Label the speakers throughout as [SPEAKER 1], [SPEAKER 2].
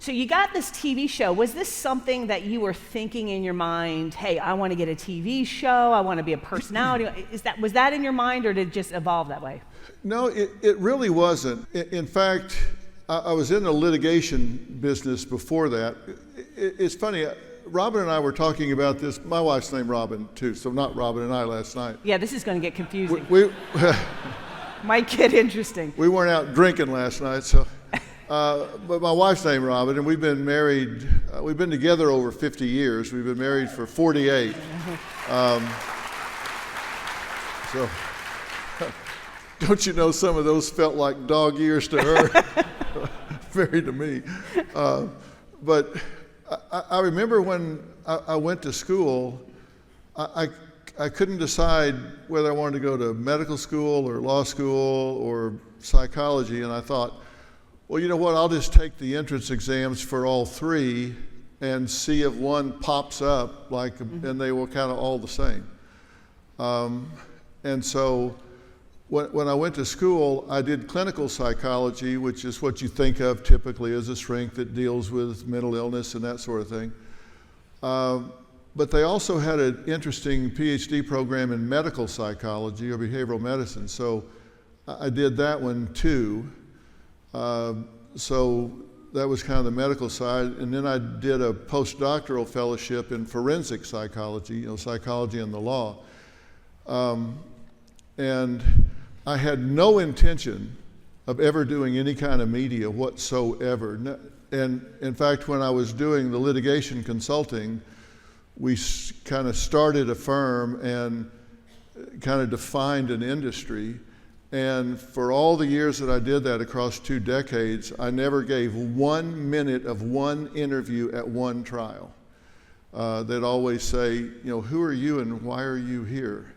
[SPEAKER 1] So you got this TV show. Was this something that you were thinking in your mind, hey, I want to get a TV show, I want to be a personality? Was that in your mind, or did it just evolve that way?
[SPEAKER 2] No, it really wasn't. In fact, I was in the litigation business before that. It's funny, Robin and I were talking about this. My wife's named Robin too, so not Robin and I last night.
[SPEAKER 1] Yeah, this is going to get confusing.
[SPEAKER 2] We
[SPEAKER 1] Might get interesting.
[SPEAKER 2] We weren't out drinking last night, so. But my wife's named Robin, and we've been married, we've been together over 50 years. We've been married for 48. So, don't you know, some of those felt like dog years to her, very to me. But I remember when I went to school, I couldn't decide whether I wanted to go to medical school or law school or psychology, and I thought, well, you know what, I'll just take the entrance exams for all three and see if one pops up, and they were kind of all the same. And so when I went to school, I did clinical psychology, which is what you think of typically as a shrink that deals with mental illness and that sort of thing. But they also had an interesting PhD program in medical psychology or behavioral medicine. So I did that one too. So that was kind of the medical side. And then I did a postdoctoral fellowship in forensic psychology, psychology and the law. And I had no intention of ever doing any kind of media whatsoever. And in fact, when I was doing the litigation consulting, we kind of started a firm and kind of defined an industry. And for all the years that I did that across 2 decades, I never gave 1 minute of one interview at one trial. They'd always say, who are you and why are you here?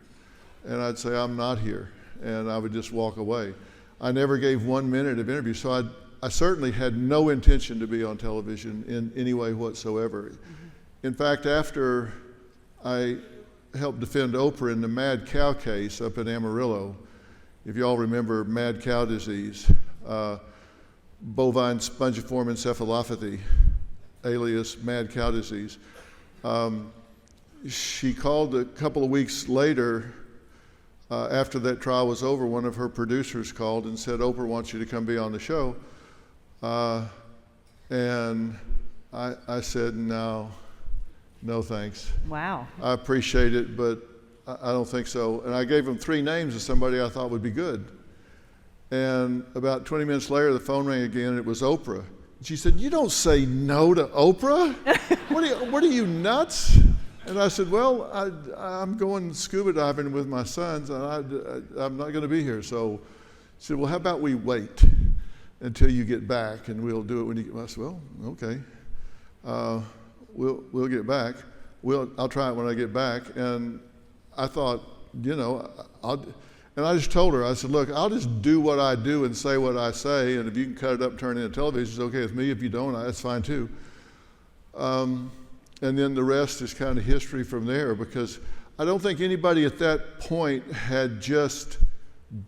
[SPEAKER 2] And I'd say, I'm not here. And I would just walk away. I never gave 1 minute of interview, so I certainly had no intention to be on television in any way whatsoever. Mm-hmm. In fact, after I helped defend Oprah in the mad cow case up in Amarillo, if you all remember mad cow disease, bovine spongiform encephalopathy, alias mad cow disease, she called a couple of weeks later, after that trial was over, one of her producers called and said, Oprah wants you to come be on the show. And I said, no thanks.
[SPEAKER 1] Wow.
[SPEAKER 2] I appreciate it, but I don't think so. And I gave them 3 names of somebody I thought would be good. And about 20 minutes later, the phone rang again, and it was Oprah. She said, you don't say no to Oprah? What are you, nuts? And I said, well, I'm going scuba diving with my sons, and I'm not going to be here. So she said, well, how about we wait until you get back, and we'll do it when you get back. I said, well, okay. We'll get back. I'll try it when I get back. And I thought, and I just told her, I said, look, I'll just do what I do and say what I say, and if you can cut it up and turn it into television, it's okay with me. If you don't, that's fine too. And then the rest is kind of history from there, because I don't think anybody at that point had just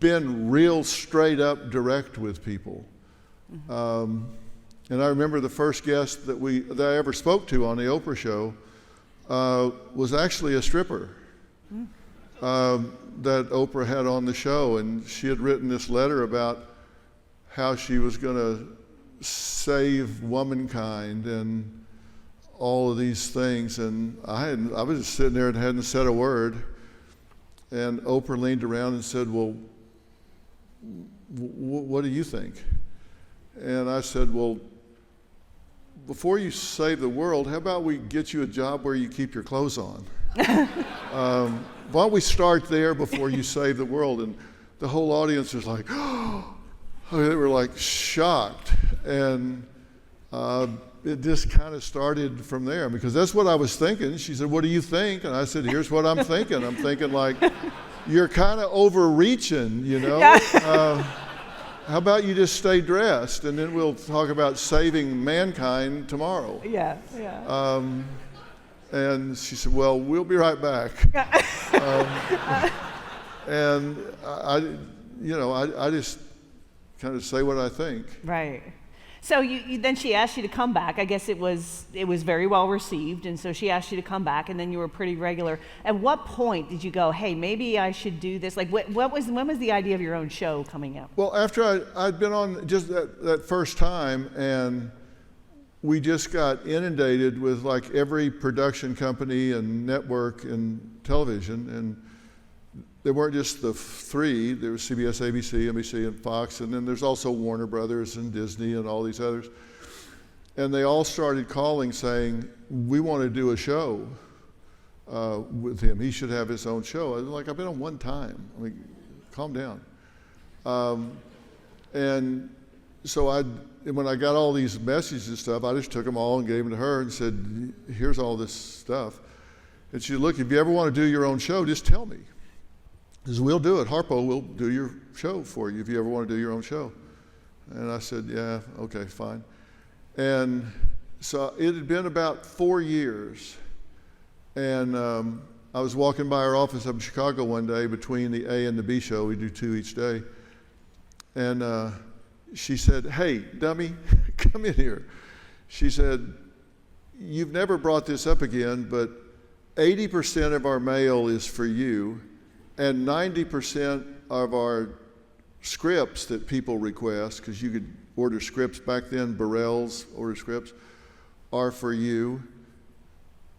[SPEAKER 2] been real straight up direct with people. Mm-hmm. And I remember the first guest that I ever spoke to on the Oprah show was actually a stripper. That Oprah had on the show, and she had written this letter about how she was going to save womankind and all of these things, and I was just sitting there and hadn't said a word, and Oprah leaned around and said, well, what do you think? And I said, well, before you save the world, how about we get you a job where you keep your clothes on? Why don't we start there before you save the world? And the whole audience was like, oh, they were like shocked. And it just kind of started from there, because that's what I was thinking. She said, what do you think? And I said, here's what I'm thinking. I'm thinking like, you're kind of overreaching, How about you just stay dressed, and then we'll talk about saving mankind tomorrow.
[SPEAKER 1] Yeah.
[SPEAKER 2] And she said, well, we'll be right back. And I just kind of say what I think.
[SPEAKER 1] Right. So then she asked you to come back. I guess it was very well received, and so she asked you to come back, and then you were pretty regular. At what point did you go, hey, maybe I should do this? Like, when was the idea of your own show coming up?
[SPEAKER 2] Well, after I'd been on just that first time, and we just got inundated with like every production company and network and television, and there weren't just the three. There was CBS, ABC, NBC, and Fox, and then there's also Warner Brothers and Disney and all these others. And they all started calling saying, we want to do a show with him. He should have his own show. I was like, I've been on one time. I mean, calm down. And so when I got all these messages and stuff, I just took them all and gave them to her and said, here's all this stuff. And she said, look, if you ever want to do your own show, just tell me. Because we'll do it. Harpo will do your show for you if you ever want to do your own show. And I said, yeah, okay, fine. And so it had been about 4 years. And I was walking by her office up in Chicago one day between the A and the B show. We do 2 each day. And she said, hey, dummy, come in here. She said, you've never brought this up again, but 80% of our mail is for you, and 90% of our scripts that people request, because you could order scripts back then, Burrell's order scripts, are for you.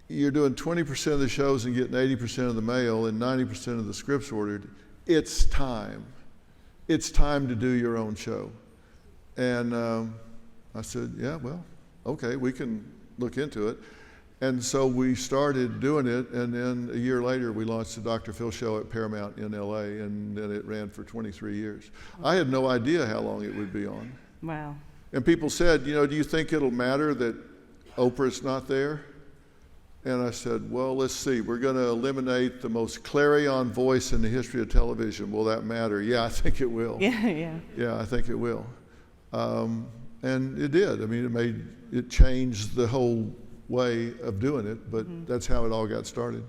[SPEAKER 2] You're doing 20% of the shows and getting 80% of the mail and 90% of the scripts ordered. It's time. It's time to do your own show. And I said, yeah, well, okay, we can look into it. And so we started doing it, and then a year later we launched the Dr. Phil Show at Paramount in LA, and then it ran for 23 years. I had no idea how long it would be on.
[SPEAKER 1] Wow.
[SPEAKER 2] And people said, do you think it'll matter that Oprah's not there? And I said, well, let's see. We're going to eliminate the most clarion voice in the history of television. Will that matter? Yeah, I think it will.
[SPEAKER 1] Yeah.
[SPEAKER 2] Yeah, I think it will. And it did. I mean, it changed the whole way of doing it, but that's how it all got started.